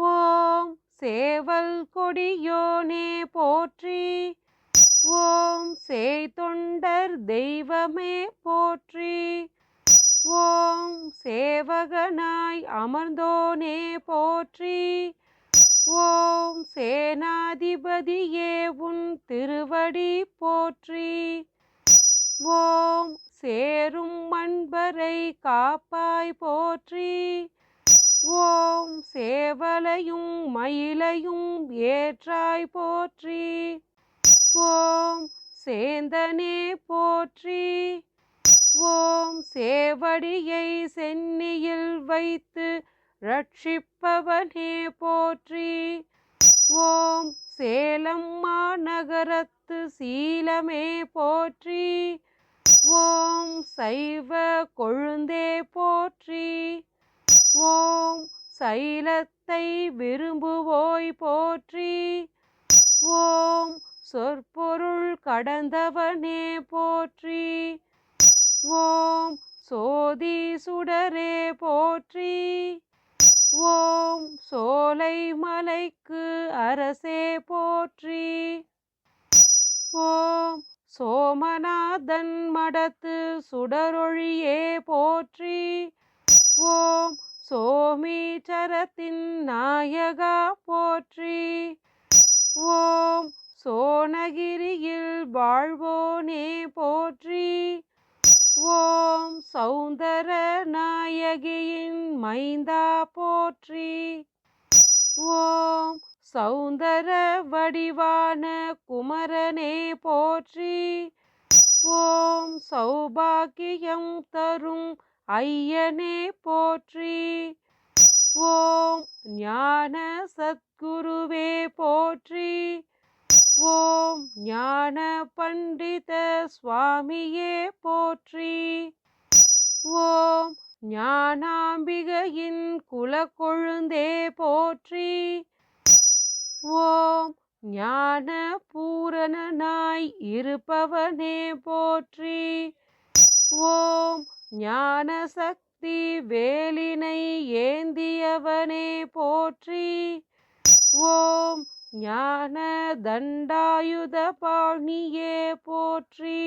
ஓம் சேவல் கொடியோனே போற்றி. ஓம் சேய்தொண்டர் தெய்வமே போற்றி. ஓம் சேவகனாய் அமர்ந்தோனே போற்றி. ஓம் சேனாதிபதியே உன் திருவடி போற்றி. ஓம் சேரும் மண்பரை காப்பாய் போற்றி. ஓம் சேவலையும் மயிலையும் ஏற்றாய் போற்றி. ஓம் சேந்தனே போற்றி. ஓம் சேவடியை சென்னியில் வைத்து ரட்சிப்பவனே போற்றி. ஓம் சேலம் மாநகரத்து சீலமே போற்றி. ஓம் சைவ கொழுந்தே போற்றி. ஓம் சைலத்தை விரும்புவோய் போற்றி. ஓம் சொற்பொருள் கடந்தவனே போற்றி. ஓம் சோதி சுடரே போற்றி. ஓம் சோலை மலைக்கு அரசே போற்றி. ஓம் சோமநாதன் மடத்து சுடரொழியே போற்றி. ஓம் சோமீச்சரத்தின் நாயகா போற்றி. ஓம் சோனகிரியில் வாழ்வோனே போற்றி. ஓம் சௌந்தர நாயகியின் மைந்தா போற்றி. ஓம் சௌந்தர வடிவான குமரனே போற்றி. ஓம் சௌபாக்கியம் தரும் ஐயனே போற்றி. ஓம் ஞான சத்குருவே போற்றி. ஓம் ஞான பண்டித சுவாமியே போற்றி. ஓம் ஞானாம்பிகையின் குலக்கொழுந்தே போற்றி. ஓம் ஞான பூரணனாய் இருப்பவனே போற்றி. ஓம் ஞான சக்தி வேலினை ஏந்தியவனே போற்றி. ஓம் ஞான தண்டாயுத பாணியே போற்றி.